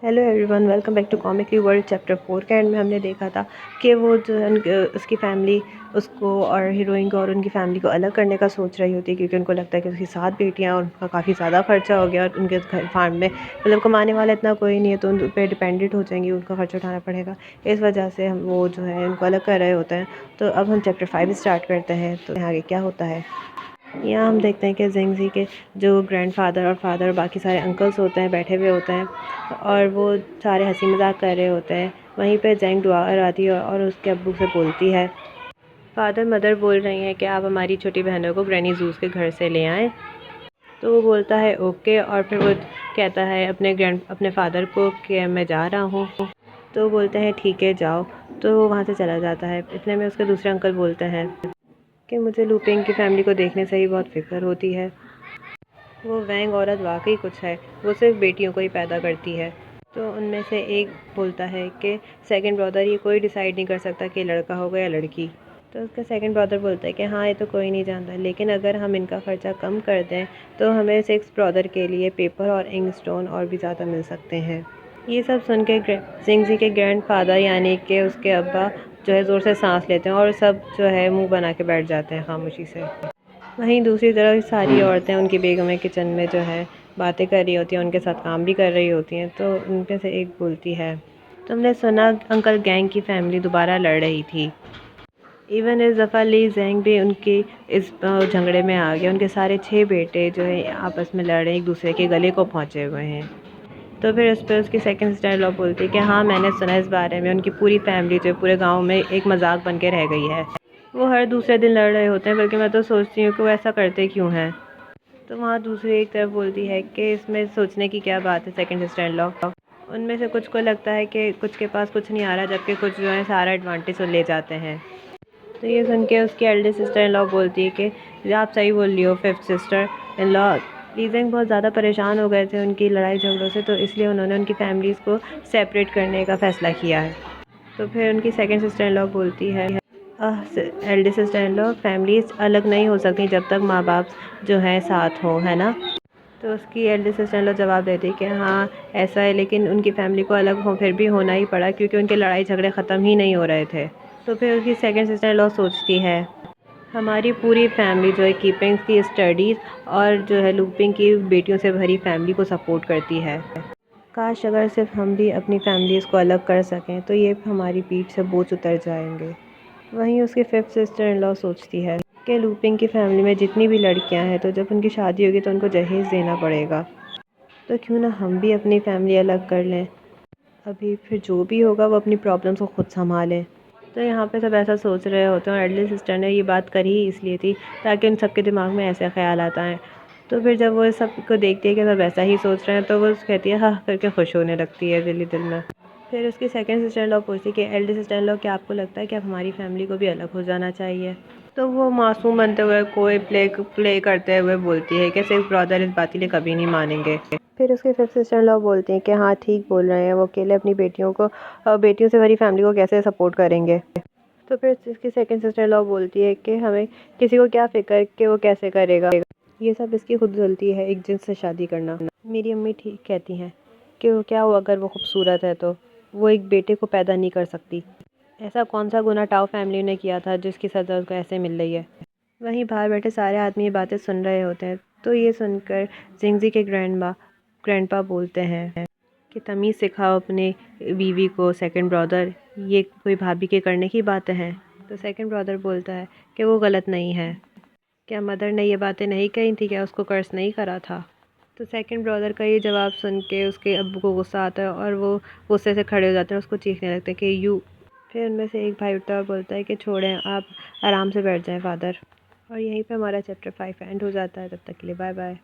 Hello everyone, welcome back to comically world. Chapter 4 के and में हमने देखा था कि वो जो है उसकी फ़ैमिली उसको और हीरोइन को और उनकी फ़ैमिली को अलग करने का सोच रही होती है, क्योंकि उनको लगता है कि उसकी 7 बेटियां और उनका काफ़ी ज़्यादा खर्चा हो गया और उनके घर फार्म में मतलब कमाने वाला इतना कोई नहीं है, तो उन पर डिपेंडेंट हो जाएंगी, उनका खर्चा उठाना पड़ेगा। इस वजह से हम वो जो है उनको अलग कर रहे होते हैं। तो अब हम चैप्टर 5 स्टार्ट करते हैं। तो आगे क्या होता है, यहाँ हम देखते हैं कि ज़ेंगज़ी के जो ग्रैंडफादर और फादर और बाकी सारे अंकल्स होते हैं बैठे हुए होते हैं और वो सारे हंसी मजाक कर रहे होते हैं। वहीं पे ज़ेंग दुआर आती है और उसके अब्बू से बोलती है, फादर मदर बोल रही हैं कि आप हमारी छोटी बहनों को ग्रैनी जूस के घर से ले आएँ। तो वो बोलता है ओके, और फिर वो कहता है अपने फादर को कि मैं जा रहा हूँ। तो वो बोलते हैं ठीक है जाओ। तो वो वहाँ से चला जाता है। इतने में उसके दूसरे अंकल बोलते हैं कि मुझे लुपिन की फ़ैमिली को देखने से ही बहुत फ़िक्र होती है। वो वैंग औरत वाकई कुछ है, वो सिर्फ बेटियों को ही पैदा करती है। तो उनमें से एक बोलता है कि सेकंड ब्रदर, ये कोई डिसाइड नहीं कर सकता कि लड़का होगा या लड़की। तो उसका सेकंड ब्रदर बोलता है कि हाँ, ये तो कोई नहीं जानता, लेकिन अगर हम इनका ख़र्चा कम कर दें तो हमें सिक्स ब्रदर के लिए पेपर और इंक स्टोन और भी ज़्यादा मिल सकते हैं। ये सब सुन के ज़ेंगज़ी के ग्रैंडफादर यानी कि उसके अब्बा जो है ज़ोर से सांस लेते हैं और सब जो है मुंह बना के बैठ जाते हैं खामोशी से। वहीं दूसरी तरफ सारी औरतें उनकी बेगमें किचन में जो है बातें कर रही होती हैं, उनके साथ काम भी कर रही होती हैं। तो उनमें से एक बोलती है, तुमने सुना अंकल गैंग की फैमिली दोबारा लड़ रही थी। इवन इस दफ़ा ली ज़ेंग भी उनकी इस झगड़े में आ गया। उनके सारे 6 बेटे जो है आपस में लड़ रहे हैं, एक दूसरे के गले को पहुँचे हुए हैं। तो फिर उस पर उसकी सेकंड सिस्टर इन लॉ बोलती है कि हाँ, मैंने सुना इस बारे में, उनकी पूरी फैमिली जो है पूरे गांव में एक मजाक बन के रह गई है। वो हर दूसरे दिन लड़ रहे होते हैं, बल्कि मैं तो सोचती हूँ कि वो ऐसा करते क्यों हैं। तो वहाँ दूसरी एक तरफ बोलती है कि इसमें सोचने की क्या बात है। सेकंड सिस्टर इन लॉ, उनमें से कुछ को लगता है कि कुछ के पास कुछ नहीं आ रहा, जबकि कुछ जो है सारा एडवांटेज ले जाते हैं। तो ये सुन के उसकी एल्डर सिस्टर इन लॉ बोलती है कि आप सही बोल रही हो फिफ्थ सिस्टर इन लॉ। लीजेंग बहुत ज़्यादा परेशान हो गए थे उनकी लड़ाई झगड़ों से, तो इसलिए उन्होंने उनकी फैमिलीज़ को सेपरेट करने का फ़ैसला किया है। तो फिर उनकी सेकंड सिस्टर इन लॉ बोलती है, Elder sister in law, families अलग नहीं हो सकती जब तक माँ बाप जो हैं साथ हों, है ना। तो उसकी एल्डर सिस्टर इन लॉ जवाब देती है कि हाँ ऐसा है, लेकिन उनकी फ़ैमिली को अलग हो फिर भी होना ही पड़ा, क्योंकि उनके लड़ाई झगड़े ख़त्म ही नहीं हो रहे थे। तो फिर उसकी सेकंड सिस्टर इन लॉ सोचती है, हमारी पूरी फैमिली जो है कीपिंग की स्टडीज़ और जो है लूपिंग की बेटियों से भरी फैमिली को सपोर्ट करती है। काश अगर सिर्फ हम भी अपनी फैमिलीज़ को अलग कर सकें तो ये हमारी पीठ से बोझ उतर जाएंगे। वहीं उसकी फिफ्थ सिस्टर इन लॉ सोचती है कि लूपिंग की फैमिली में जितनी भी लड़कियां हैं, तो जब उनकी शादी होगी तो उनको जहेज़ देना पड़ेगा। तो क्यों ना हम भी अपनी फैमिली अलग कर लें, अभी फिर जो भी होगा वो अपनी प्रॉब्लम्स को खुद संभालें। तो यहाँ पे सब ऐसा सोच रहे होते हैं और एडली सिस्टर ने ये बात करी ही इसलिए थी ताकि उन सबके दिमाग में ऐसे ख्याल आता है। तो फिर जब वो सब को देखती है कि सब ऐसा ही सोच रहे हैं, तो वो कहती है हाँ करके खुश होने लगती है दिल ही दिल में। फिर उसकी सेकंड सिस्टर इन लॉ पूछती है कि एल्डर सिस्टर इन लॉ, क्या आपको लगता है कि अब हमारी फैमिली को भी अलग हो जाना चाहिए। तो वो मासूम बनते हुए कोई प्ले करते हुए बोलती है कि सिर्फ ब्रदर इस बात के लिए कभी नहीं मानेंगे। फिर उसके फिफ्थ सिस्टर इन लॉ बोलती हैं कि हाँ ठीक बोल रहे हैं, वो अकेले अपनी बेटियों से भरी फैमिली को कैसे सपोर्ट करेंगे। तो फिर इसकी सेकंड सिस्टर इन लॉ बोलती है कि हमें किसी को क्या फ़िक्र कि वो कैसे करेगा, ये सब इसकी खुद गलती है एक जिन्स से शादी करना। मेरी अम्मी ठीक कहती हैं कि वो क्या हुआ, अगर वो खूबसूरत है तो वो एक बेटे को पैदा नहीं कर सकती। ऐसा कौन सा गुनाह टाओ फैमिली ने किया था जिसकी सज़ा उसको ऐसे मिल रही है। वहीं बाहर बैठे सारे आदमी ये बातें सुन रहे होते हैं। तो ये सुनकर ज़ेंगज़ी के ग्रैंडपा बोलते हैं कि तमीज़ सिखाओ अपने बीवी को सेकंड ब्रदर, ये कोई भाभी के करने की बातें हैं। तो सेकंड ब्रदर बोलता है कि वो गलत नहीं है, क्या मदर ने ये बातें नहीं कही थी, क्या उसको कर्ज नहीं करा था। तो सेकंड ब्रदर का ये जवाब सुन के उसके अब्बू को गुस्सा आता है और वो गुस्से से खड़े हो जाते हैं, उसको चीखने लगते हैं कि यू। फिर उनमें से एक भाई उठता है और बोलता है कि छोड़ें, आप आराम से बैठ जाएं फादर। और यहीं पे हमारा चैप्टर 5 एंड हो जाता है। तब तक के लिए बाय बाय।